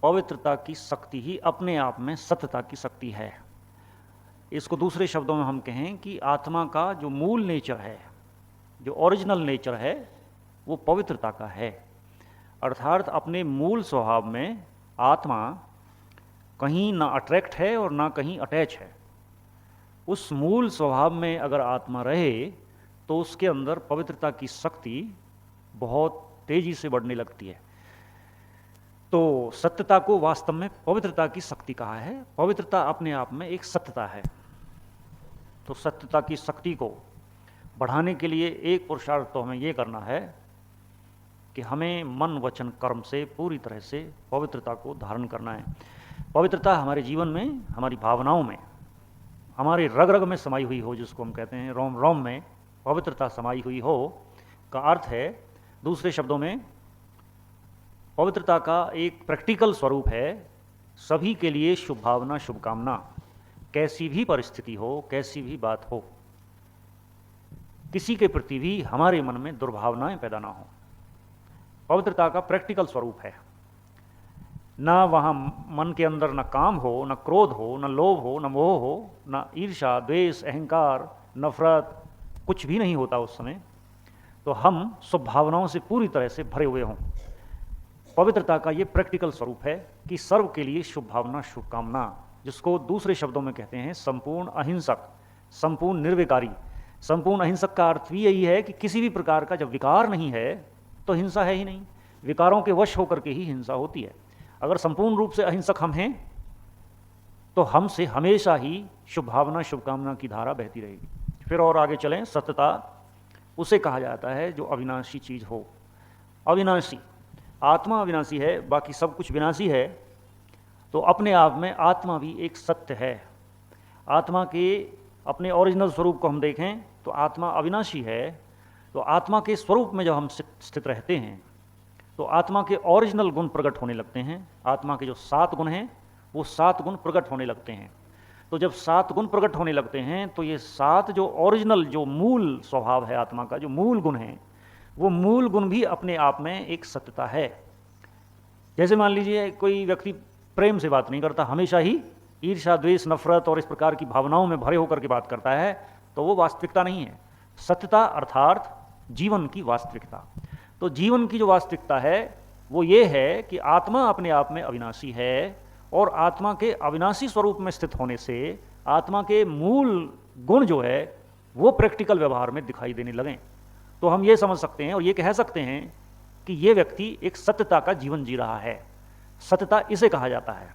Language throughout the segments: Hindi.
पवित्रता की शक्ति ही अपने आप में सत्यता की शक्ति है। इसको दूसरे शब्दों में हम कहें कि आत्मा का जो मूल नेचर है, जो ओरिजिनल नेचर है, वो पवित्रता का है। अर्थात अपने मूल स्वभाव में आत्मा कहीं ना अट्रैक्ट है और ना कहीं अटैच है। उस मूल स्वभाव में अगर आत्मा रहे तो उसके अंदर पवित्रता की शक्ति बहुत तेजी से बढ़ने लगती है। तो सत्यता को वास्तव में पवित्रता की शक्ति कहा है। पवित्रता अपने आप में एक सत्यता है। तो सत्यता की शक्ति को बढ़ाने के लिए एक पुरुषार्थ तो हमें ये करना है कि हमें मन वचन कर्म से पूरी तरह से पवित्रता को धारण करना है। पवित्रता हमारे जीवन में, हमारी भावनाओं में, हमारे रग रग में समाई हुई हो, जिसको हम कहते हैं रोम रोम में पवित्रता समाई हुई हो, का अर्थ है दूसरे शब्दों में पवित्रता का एक प्रैक्टिकल स्वरूप है सभी के लिए शुभ भावना, शुभकामना। कैसी भी परिस्थिति हो, कैसी भी बात हो, किसी के प्रति भी हमारे मन में दुर्भावनाएं पैदा ना हो। पवित्रता का प्रैक्टिकल स्वरूप है। ना वहाँ मन के अंदर न काम हो, न क्रोध हो, न लोभ हो, न मोह हो, न ईर्ष्या, द्वेष, अहंकार, नफरत, कुछ भी नहीं होता उस समय। तो हम शुभ भावनाओं से पूरी तरह से भरे हुए हों। पवित्रता का ये प्रैक्टिकल स्वरूप है कि सर्व के लिए शुभ भावना, शुभकामना, जिसको दूसरे शब्दों में कहते हैं संपूर्ण अहिंसक, संपूर्ण निर्विकारी। संपूर्ण अहिंसक का अर्थ भी यही है कि किसी भी प्रकार का जब विकार नहीं है तो हिंसा है ही नहीं। विकारों के वश होकर के ही हिंसा होती है। अगर संपूर्ण रूप से अहिंसक हम हैं तो हमसे हमेशा ही शुभ भावना, शुभकामना की धारा बहती रहेगी। फिर और आगे चलें, सत्यता उसे कहा जाता है जो अविनाशी चीज हो। अविनाशी, आत्मा अविनाशी है, बाकी सब कुछ विनाशी है। तो अपने आप में आत्मा भी एक सत्य है। आत्मा के अपने ओरिजिनल स्वरूप को हम देखें तो आत्मा अविनाशी है। तो आत्मा के स्वरूप में जब हम स्थित रहते हैं तो आत्मा के ओरिजिनल गुण प्रकट होने लगते हैं। आत्मा के जो 7 गुण हैं वो 7 गुण प्रकट होने लगते हैं। तो जब 7 गुण प्रकट होने लगते हैं तो ये 7 जो ओरिजिनल, जो मूल स्वभाव है आत्मा का, जो मूल गुण है, वो मूल गुण भी अपने आप में एक सत्यता है। जैसे मान लीजिए कोई व्यक्ति प्रेम से बात नहीं करता, हमेशा ही ईर्ष्या, द्वेष, नफरत और इस प्रकार की भावनाओं में भरे होकर के बात करता है, तो वो वास्तविकता नहीं है। सत्यता अर्थात जीवन की वास्तविकता। तो जीवन की जो वास्तविकता है वो ये है कि आत्मा अपने आप में अविनाशी है और आत्मा के अविनाशी स्वरूप में स्थित होने से आत्मा के मूल गुण जो है वो प्रैक्टिकल व्यवहार में दिखाई देने लगें। तो हम ये समझ सकते हैं और ये कह सकते हैं कि ये व्यक्ति एक सत्यता का जीवन जी रहा है। सत्यता इसे कहा जाता है।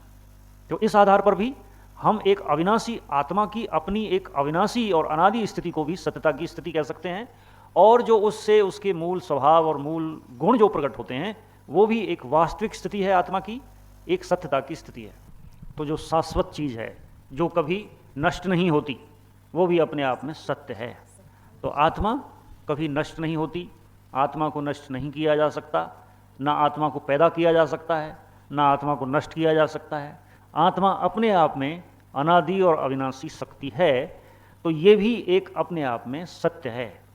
तो इस आधार पर भी हम एक अविनाशी आत्मा की अपनी एक अविनाशी और अनादि स्थिति को भी सत्यता की स्थिति कह सकते हैं। और जो उससे उसके मूल स्वभाव और मूल गुण जो प्रकट होते हैं वो भी एक वास्तविक स्थिति है आत्मा की, एक सत्यता की स्थिति है। तो जो शाश्वत चीज़ है, जो कभी नष्ट नहीं होती, वो भी अपने आप में सत्य है। तो आत्मा कभी नष्ट नहीं होती, आत्मा को नष्ट नहीं किया जा सकता, ना आत्मा को पैदा किया जा सकता है, ना आत्मा को नष्ट किया जा सकता है। आत्मा अपने आप में अनादि और अविनाशी शक्ति है। तो ये भी एक अपने आप में सत्य है,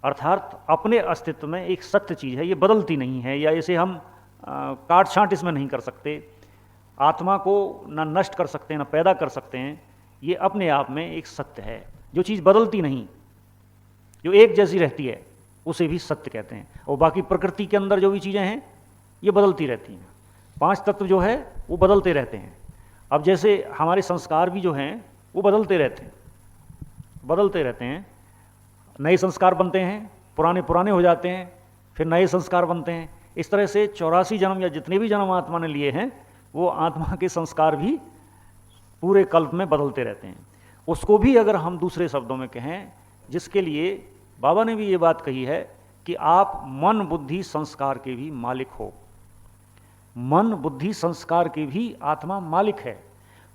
अर्थात अपने अस्तित्व में एक सत्य चीज़ है। ये बदलती नहीं है, या इसे हम काट छांट इसमें नहीं कर सकते। आत्मा को ना नष्ट कर सकते हैं, ना पैदा कर सकते हैं। ये अपने आप में एक सत्य है, जो चीज़ बदलती नहीं, जो एक जैसी रहती है, उसे भी सत्य कहते हैं। और बाकी प्रकृति के अंदर जो भी चीज़ें हैं ये बदलती रहती हैं। 5 तत्व जो है वो बदलते रहते हैं। अब जैसे हमारे संस्कार भी जो हैं वो बदलते रहते हैं। नए संस्कार बनते हैं, पुराने पुराने हो जाते हैं, फिर नए संस्कार बनते हैं। इस तरह से 84 जन्म या जितने भी जन्म आत्मा ने लिए हैं वो आत्मा के संस्कार भी पूरे कल्प में बदलते रहते हैं। उसको भी अगर हम दूसरे शब्दों में कहें, जिसके लिए बाबा ने भी ये बात कही है कि आप मन बुद्धि संस्कार के भी मालिक हो। मन बुद्धि संस्कार के भी आत्मा मालिक है।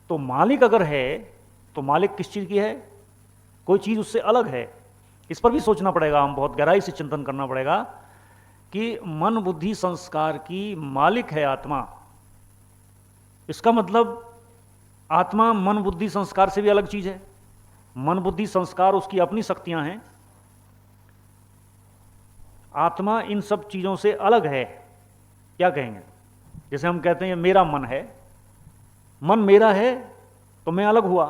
तो मालिक अगर है तो मालिक किस चीज़ की है? कोई चीज़ उससे अलग है। इस पर भी सोचना पड़ेगा, हम बहुत गहराई से चिंतन करना पड़ेगा कि मन बुद्धि संस्कार की मालिक है आत्मा। इसका मतलब आत्मा मन बुद्धि संस्कार से भी अलग चीज है। मन बुद्धि संस्कार उसकी अपनी शक्तियां हैं, आत्मा इन सब चीजों से अलग है। क्या कहेंगे? जैसे हम कहते हैं मेरा मन है, मन मेरा है तो मैं अलग हुआ।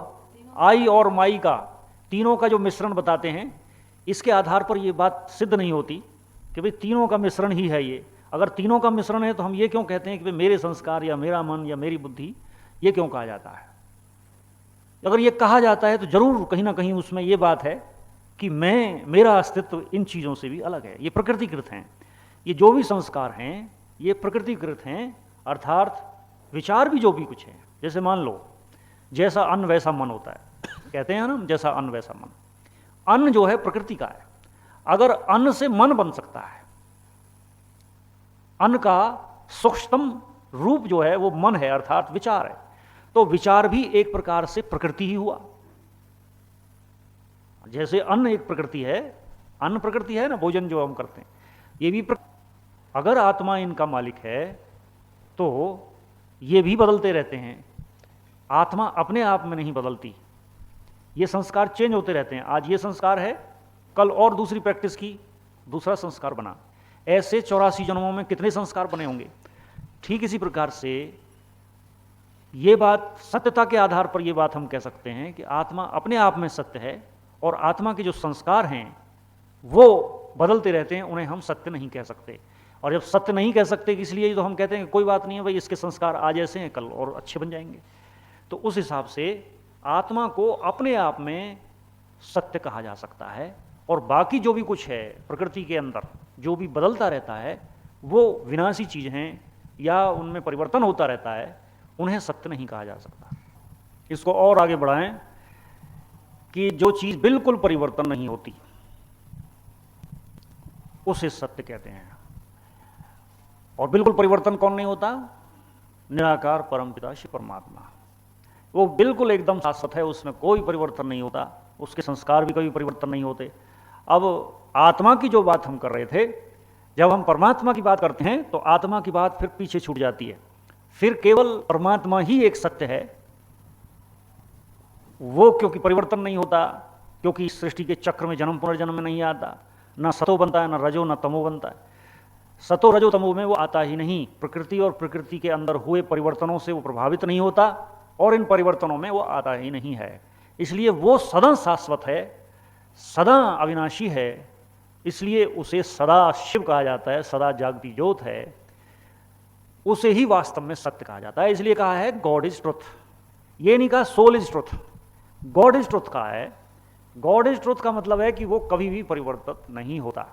आई और माई का, तीनों का जो मिश्रण बताते हैं, इसके आधार पर यह बात सिद्ध नहीं होती कि भाई तीनों का मिश्रण ही है ये। अगर तीनों का मिश्रण है तो हम ये क्यों कहते हैं कि भाई मेरे संस्कार या मेरा मन या मेरी बुद्धि, ये क्यों कहा जाता है? अगर ये कहा जाता है तो जरूर कहीं ना कहीं उसमें ये बात है कि मेरा अस्तित्व इन चीज़ों से भी अलग है, ये प्रकृतिकृत हैं। ये जो भी संस्कार हैं ये प्रकृतिकृत हैं, अर्थात विचार भी जो भी कुछ है, जैसे मान लो जैसा अन्न वैसा मन होता है, कहते हैं ना, जैसा अन्न वैसा मन। अन्न जो है प्रकृति का है। अगर अन्न से मन बन सकता है, अन्न का सूक्ष्मतम रूप जो है वो मन है, अर्थात विचार है, तो विचार भी एक प्रकार से प्रकृति ही हुआ। जैसे अन्न एक प्रकृति है, अन्न प्रकृति है ना, भोजन जो हम करते हैं, ये भी अगर आत्मा इनका मालिक है तो ये भी बदलते रहते हैं। आत्मा अपने आप में नहीं बदलती, ये संस्कार चेंज होते रहते हैं। आज ये संस्कार है, कल और दूसरी प्रैक्टिस की दूसरा संस्कार बना। ऐसे 84 जन्मों में कितने संस्कार बने होंगे। ठीक इसी प्रकार से ये बात सत्यता के आधार पर ये बात हम कह सकते हैं कि आत्मा अपने आप में सत्य है और आत्मा के जो संस्कार हैं वो बदलते रहते हैं, उन्हें हम सत्य नहीं कह सकते। और जब सत्य नहीं कह सकते इसलिए तो हम कहते हैं कि कोई बात नहीं है भाई, इसके संस्कार आज ऐसे हैं कल और अच्छे बन जाएंगे। तो उस हिसाब से आत्मा को अपने आप में सत्य कहा जा सकता है, और बाकी जो भी कुछ है प्रकृति के अंदर जो भी बदलता रहता है वो विनाशी चीज़ हैं या उनमें परिवर्तन होता रहता है, उन्हें सत्य नहीं कहा जा सकता। इसको और आगे बढ़ाएं कि जो चीज़ बिल्कुल परिवर्तन नहीं होती उसे सत्य कहते हैं। और बिल्कुल परिवर्तन कौन नहीं होता? निराकार परमपिता श्री परमात्मा। वो बिल्कुल एकदम शाश्वत है, उसमें कोई परिवर्तन नहीं होता, उसके संस्कार भी कभी परिवर्तन नहीं होते। अब आत्मा की जो बात हम कर रहे थे, जब हम परमात्मा की बात करते हैं तो आत्मा की बात फिर पीछे छूट जाती है। फिर केवल परमात्मा ही एक सत्य है, वो क्योंकि परिवर्तन नहीं होता, क्योंकि इस सृष्टि के चक्र में जन्म पुनर्जन्म में नहीं आता, ना सतो बनता है, ना रजो, ना तमो बनता है। सतो रजो तमो में वो आता ही नहीं। प्रकृति और प्रकृति के अंदर हुए परिवर्तनों से वो प्रभावित नहीं होता और इन परिवर्तनों में वो आता ही नहीं है। इसलिए वो सदा शाश्वत है, सदा अविनाशी है, इसलिए उसे सदा शिव कहा जाता है, सदा जागती ज्योत है, उसे ही वास्तव में सत्य कहा जाता है। इसलिए कहा है गॉड इज ट्रुथ, ये नहीं कहा soul is truth, God is truth कहा है। गॉड इज ट्रुथ का मतलब है कि वो कभी भी परिवर्तित नहीं होता,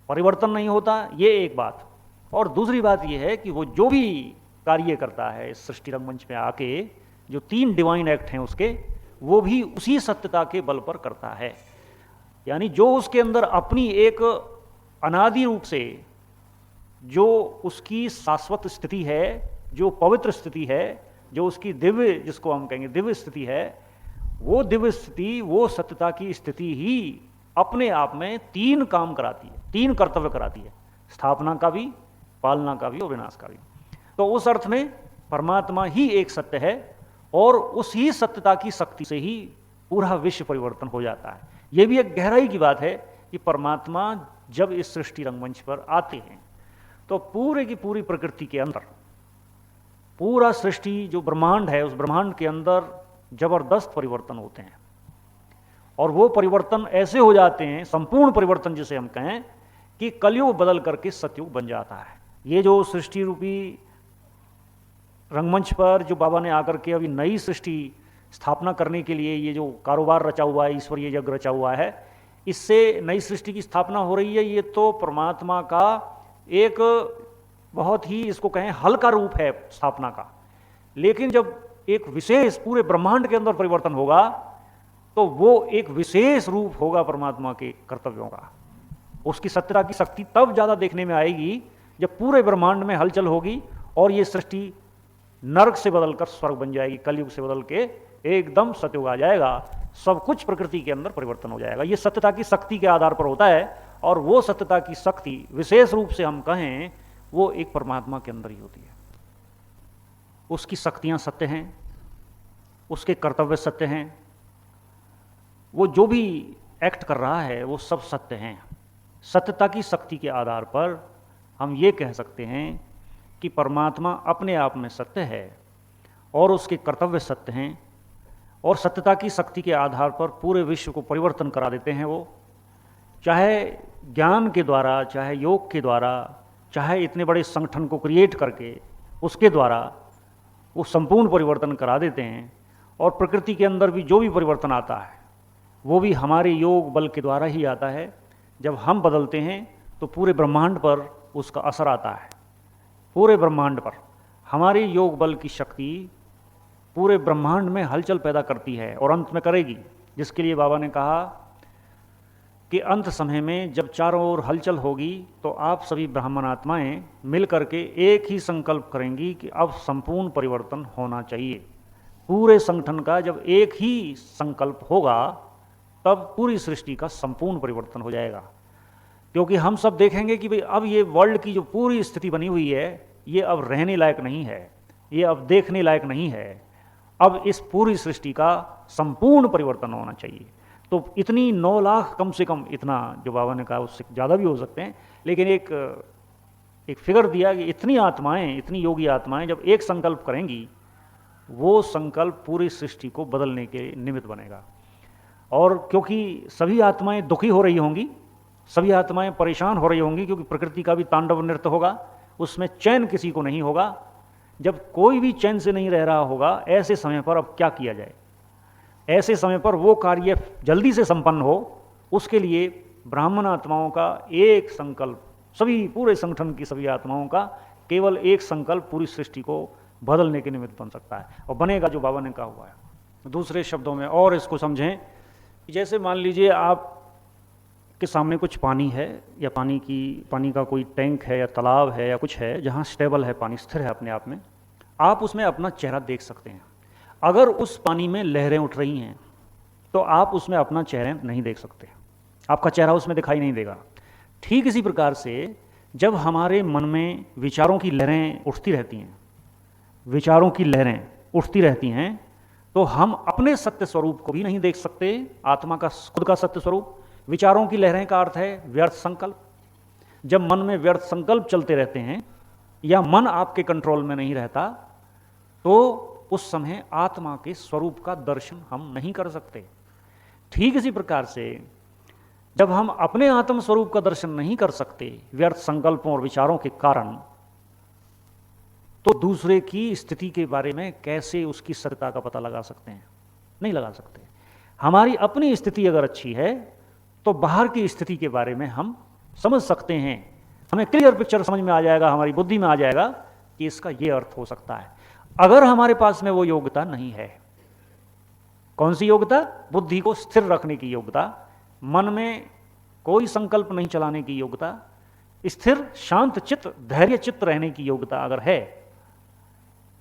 परिवर्तन नहीं होता, ये एक बात। और दूसरी बात ये है कि वो जो भी कार्य करता है इस सृष्टि रंगमंच में आके, जो 3 डिवाइन एक्ट हैं उसके, वो भी उसी सत्यता के बल पर करता है। यानी जो उसके अंदर अपनी एक अनादि रूप से जो उसकी शाश्वत स्थिति है, जो पवित्र स्थिति है, जो उसकी दिव्य, जिसको हम कहेंगे दिव्य स्थिति है, वो दिव्य स्थिति, वो सत्यता की स्थिति ही अपने आप में 3 काम कराती है, 3 कर्तव्य कराती है, स्थापना का भी, पालना का भी और विनाश का भी। तो उस अर्थ में परमात्मा ही एक सत्य है और उसी सत्यता की शक्ति से ही पूरा विश्व परिवर्तन हो जाता है। यह भी एक गहराई की बात है कि परमात्मा जब इस सृष्टि रंगमंच पर आते हैं तो पूरे की पूरी प्रकृति के अंदर, पूरा सृष्टि जो ब्रह्मांड है, उस ब्रह्मांड के अंदर जबरदस्त परिवर्तन होते हैं। और वो परिवर्तन ऐसे हो जाते हैं, संपूर्ण परिवर्तन जिसे हम कहें, कि कलयुग बदल करके सतयुग बन जाता है। ये जो सृष्टि रूपी रंगमंच पर जो बाबा ने आकर के अभी नई सृष्टि स्थापना करने के लिए ये जो कारोबार रचा हुआ है, ईश्वरीय यज्ञ रचा हुआ है, इससे नई सृष्टि की स्थापना हो रही है। ये तो परमात्मा का एक बहुत ही, इसको कहें, हल्का रूप है स्थापना का। लेकिन जब एक विशेष पूरे ब्रह्मांड के अंदर परिवर्तन होगा तो वो एक विशेष रूप होगा परमात्मा के कर्तव्यों का। उसकी सत्यता की शक्ति तब ज़्यादा देखने में आएगी जब पूरे ब्रह्मांड में हलचल होगी और ये सृष्टि नरक से बदलकर स्वर्ग बन जाएगी, कलयुग से बदल के एकदम सतयुग आ जाएगा, सब कुछ प्रकृति के अंदर परिवर्तन हो जाएगा। ये सत्यता की शक्ति के आधार पर होता है, और वो सत्यता की शक्ति विशेष रूप से हम कहें वो एक परमात्मा के अंदर ही होती है। उसकी शक्तियाँ सत्य हैं, उसके कर्तव्य सत्य हैं, वो जो भी एक्ट कर रहा है वो सब सत्य हैं। सत्यता की शक्ति के आधार पर हम ये कह सकते हैं कि परमात्मा अपने आप में सत्य है और उसके कर्तव्य सत्य हैं और सत्यता की शक्ति के आधार पर पूरे विश्व को परिवर्तन करा देते हैं। वो चाहे ज्ञान के द्वारा, चाहे योग के द्वारा, चाहे इतने बड़े संगठन को क्रिएट करके उसके द्वारा वो संपूर्ण परिवर्तन करा देते हैं। और प्रकृति के अंदर भी जो भी परिवर्तन आता है वो भी हमारे योग बल के द्वारा ही आता है। जब हम बदलते हैं तो पूरे ब्रह्मांड पर उसका असर आता है। पूरे ब्रह्मांड पर हमारी योग बल की शक्ति पूरे ब्रह्मांड में हलचल पैदा करती है और अंत में करेगी, जिसके लिए बाबा ने कहा कि अंत समय में जब चारों ओर हलचल होगी तो आप सभी ब्राह्मण आत्माएं मिल करके एक ही संकल्प करेंगी कि अब संपूर्ण परिवर्तन होना चाहिए। पूरे संगठन का जब एक ही संकल्प होगा तब पूरी सृष्टि का संपूर्ण परिवर्तन हो जाएगा। क्योंकि हम सब देखेंगे कि भाई अब ये वर्ल्ड की जो पूरी स्थिति बनी हुई है ये अब रहने लायक नहीं है, ये अब देखने लायक नहीं है। अब इस पूरी सृष्टि का संपूर्ण परिवर्तन होना चाहिए। तो इतनी 9 लाख कम से कम, इतना जो बाबा ने कहा उससे ज़्यादा भी हो सकते हैं, लेकिन एक फिगर दिया कि इतनी आत्माएं, इतनी योगी आत्माएं जब एक संकल्प करेंगी वो संकल्प पूरी सृष्टि को बदलने के निमित्त बनेगा। और क्योंकि सभी आत्माएं दुखी हो रही होंगी, सभी आत्माएं परेशान हो रही होंगी, क्योंकि प्रकृति का भी तांडव नृत्य होगा, उसमें चैन किसी को नहीं होगा। जब कोई भी चैन से नहीं रह रहा होगा, ऐसे समय पर अब क्या किया जाए? ऐसे समय पर वो कार्य जल्दी से संपन्न हो, उसके लिए ब्राह्मण आत्माओं का एक संकल्प, सभी पूरे संगठन की सभी आत्माओं का केवल एक संकल्प पूरी सृष्टि को बदलने के निमित्त बन सकता है और बनेगा, जो बाबा ने कहा हुआ है। दूसरे शब्दों में और इसको समझें, जैसे मान लीजिए आप के सामने कुछ पानी है या पानी का कोई टैंक है या तालाब है या कुछ है जहाँ स्टेबल है, पानी स्थिर है अपने आप में, आप उसमें अपना चेहरा देख सकते हैं। अगर उस पानी में लहरें उठ रही हैं तो आप उसमें अपना चेहरा नहीं देख सकते, आपका चेहरा उसमें दिखाई नहीं देगा। ठीक इसी प्रकार से जब हमारे मन में विचारों की लहरें उठती रहती हैं, विचारों की लहरें उठती रहती हैं, तो हम अपने सत्य स्वरूप को भी नहीं देख सकते, आत्मा का खुद का सत्य स्वरूप। विचारों की लहरें का अर्थ है व्यर्थ संकल्प। जब मन में व्यर्थ संकल्प चलते रहते हैं या मन आपके कंट्रोल में नहीं रहता, तो उस समय आत्मा के स्वरूप का दर्शन हम नहीं कर सकते। ठीक इसी प्रकार से जब हम अपने आत्म स्वरूप का दर्शन नहीं कर सकते व्यर्थ संकल्पों और विचारों के कारण, तो दूसरे की स्थिति के बारे में कैसे उसकी सत्यता का पता लगा सकते हैं? नहीं लगा सकते। हमारी अपनी स्थिति अगर अच्छी है तो बाहर की स्थिति के बारे में हम समझ सकते हैं, हमें क्लियर पिक्चर समझ में आ जाएगा, हमारी बुद्धि में आ जाएगा कि इसका ये अर्थ हो सकता है। अगर हमारे पास में वो योग्यता नहीं है, कौन सी योग्यता? बुद्धि को स्थिर रखने की योग्यता, मन में कोई संकल्प नहीं चलाने की योग्यता, स्थिर शांत चित्त धैर्य चित्त रहने की योग्यता अगर है,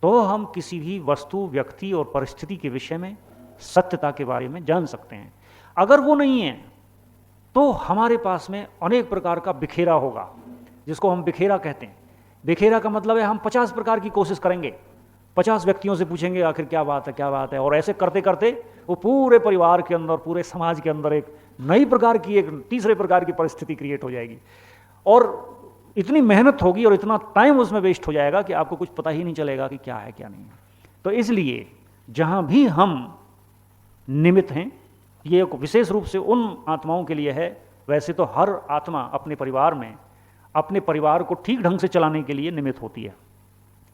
तो हम किसी भी वस्तु, व्यक्ति और परिस्थिति के विषय में सत्यता के बारे में जान सकते हैं। अगर वो नहीं है तो हमारे पास में अनेक प्रकार का बिखेरा होगा, जिसको हम बिखेरा कहते हैं। बिखेरा का मतलब है हम 50 प्रकार की कोशिश करेंगे, 50 व्यक्तियों से पूछेंगे आखिर क्या बात है, क्या बात है, और ऐसे करते करते वो पूरे परिवार के अंदर, पूरे समाज के अंदर एक नई प्रकार की, एक तीसरे प्रकार की परिस्थिति क्रिएट हो जाएगी। और इतनी मेहनत होगी और इतना टाइम उसमें वेस्ट हो जाएगा कि आपको कुछ पता ही नहीं चलेगा कि क्या है क्या नहीं है। तो इसलिए जहां भी हम निमित्त हैं, ये एक विशेष रूप से उन आत्माओं के लिए है। वैसे तो हर आत्मा अपने परिवार में अपने परिवार को ठीक ढंग से चलाने के लिए निमित्त होती है,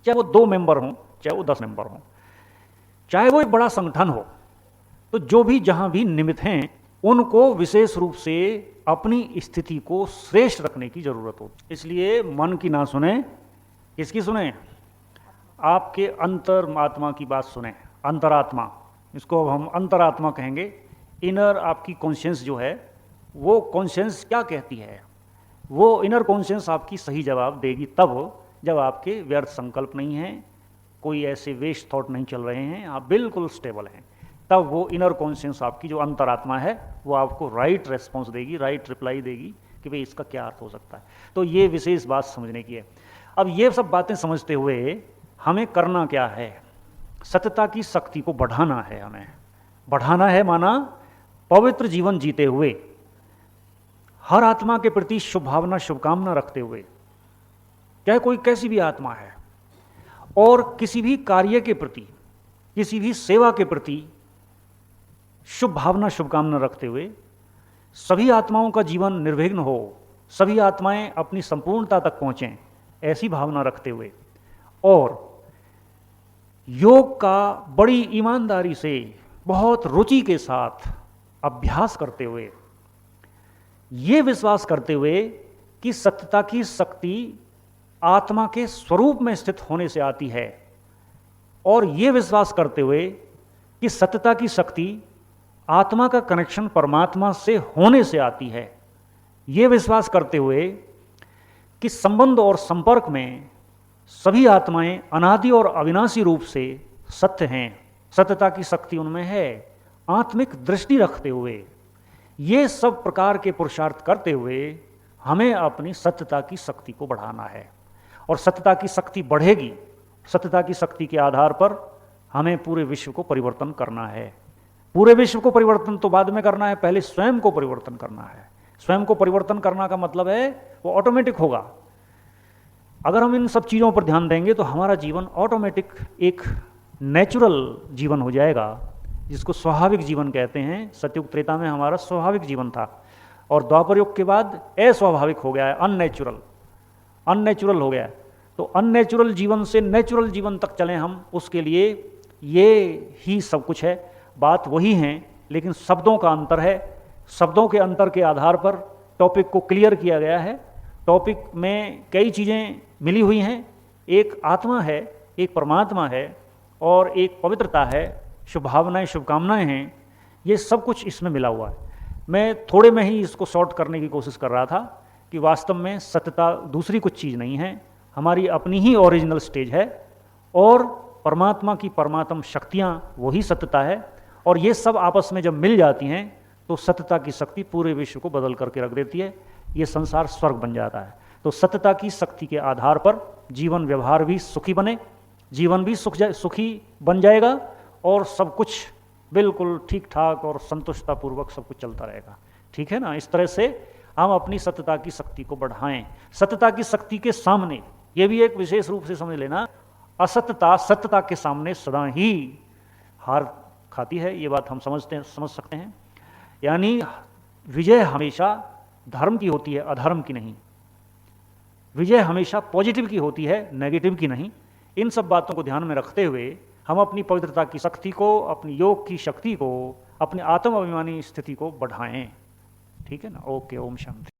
चाहे वो 2 मेंबर हों, चाहे वो 10 मेंबर हों, चाहे वो एक बड़ा संगठन हो। तो जो भी जहां भी निमित्त हैं उनको विशेष रूप से अपनी स्थिति को श्रेष्ठ रखने की जरूरत होती। इसलिए मन की ना सुने, किसकी सुने? आपके अंतरात्मा की बात सुने। अंतरात्मा, इसको अब हम अंतरात्मा कहेंगे। इनर आपकी कॉन्शियंस जो है, वो कॉन्शियंस क्या कहती है, वो इनर कॉन्शियंस आपकी सही जवाब देगी तब जब आपके व्यर्थ संकल्प नहीं हैं, कोई ऐसे वेस्ट थॉट नहीं चल रहे हैं, आप बिल्कुल स्टेबल हैं, तब वो इनर कॉन्शियंस आपकी जो अंतरात्मा है वो आपको राइट रेस्पॉन्स देगी, राइट रिप्लाई देगी कि भाई इसका क्या अर्थ हो सकता है। तो ये विशेष बात समझने की है। अब ये सब बातें समझते हुए हमें करना क्या है? सत्यता की शक्ति को बढ़ाना है। हमें बढ़ाना है माना पवित्र जीवन जीते हुए, हर आत्मा के प्रति शुभ भावना, शुभकामना रखते हुए, चाहे कोई कैसी भी आत्मा है, और किसी भी कार्य के प्रति, किसी भी सेवा के प्रति शुभ भावना, शुभकामना रखते हुए सभी आत्माओं का जीवन निर्विघ्न हो, सभी आत्माएं अपनी संपूर्णता तक पहुंचें, ऐसी भावना रखते हुए और योग का बड़ी ईमानदारी से, बहुत रुचि के साथ अभ्यास करते हुए, ये विश्वास करते हुए कि सत्यता की शक्ति आत्मा के स्वरूप में स्थित होने से आती है, और ये विश्वास करते हुए कि सत्यता की शक्ति आत्मा का कनेक्शन परमात्मा से होने से आती है, ये विश्वास करते हुए कि संबंध और संपर्क में सभी आत्माएं अनादि और अविनाशी रूप से सत्य हैं, सत्यता की शक्ति उनमें है, आत्मिक दृष्टि रखते हुए ये सब प्रकार के पुरुषार्थ करते हुए हमें अपनी सत्यता की शक्ति को बढ़ाना है। और सत्यता की शक्ति बढ़ेगी, सत्यता की शक्ति के आधार पर हमें पूरे विश्व को परिवर्तन करना है। पूरे विश्व को परिवर्तन तो बाद में करना है, पहले स्वयं को परिवर्तन करना है। स्वयं को परिवर्तन करना का मतलब है वो ऑटोमेटिक होगा। अगर हम इन सब चीज़ों पर ध्यान देंगे तो हमारा जीवन ऑटोमेटिक एक नेचुरल जीवन हो जाएगा, जिसको स्वाभाविक जीवन कहते हैं। सतयुग त्रेता में हमारा स्वाभाविक जीवन था और द्वापर युग के बाद अस्वाभाविक हो गया है, अननेचुरल हो गया है। तो अननेचुरल जीवन से नेचुरल जीवन तक चलें हम, उसके लिए ये ही सब कुछ है। बात वही है, लेकिन शब्दों का अंतर है। शब्दों के अंतर के आधार पर टॉपिक को क्लियर किया गया है। टॉपिक में कई चीज़ें मिली हुई हैं, एक आत्मा है, एक परमात्मा है और एक पवित्रता है, शुभ भावनाएं, शुभकामनाएं हैं, ये सब कुछ इसमें मिला हुआ है। मैं थोड़े में ही इसको शॉर्ट करने की कोशिश कर रहा था कि वास्तव में सत्यता दूसरी कुछ चीज़ नहीं है, हमारी अपनी ही ओरिजिनल स्टेज है और परमात्मा की परमात्म शक्तियाँ वही सत्यता है। और ये सब आपस में जब मिल जाती हैं तो सत्यता की शक्ति पूरे विश्व को बदल करके रख देती है, ये संसार स्वर्ग बन जाता है। तो सत्यता की शक्ति के आधार पर जीवन व्यवहार भी सुखी बने, जीवन भी सुखी बन जाएगा और सब कुछ बिल्कुल ठीक ठाक और संतुष्टतापूर्वक सब कुछ चलता रहेगा। ठीक है ना? इस तरह से हम अपनी सत्यता की शक्ति को बढ़ाएं। सत्यता की शक्ति के सामने, ये भी एक विशेष रूप से समझ लेना, असत्यता सत्यता के सामने सदा ही हार खाती है। ये बात हम समझ सकते हैं। यानी विजय हमेशा धर्म की होती है, अधर्म की नहीं। विजय हमेशा पॉजिटिव की होती है, नेगेटिव की नहीं। इन सब बातों को ध्यान में रखते हुए हम अपनी पवित्रता की शक्ति को, अपनी योग की शक्ति को, अपनी आत्म अभिमानी स्थिति को बढ़ाएं। ठीक है ना? ओके, ओम शांति।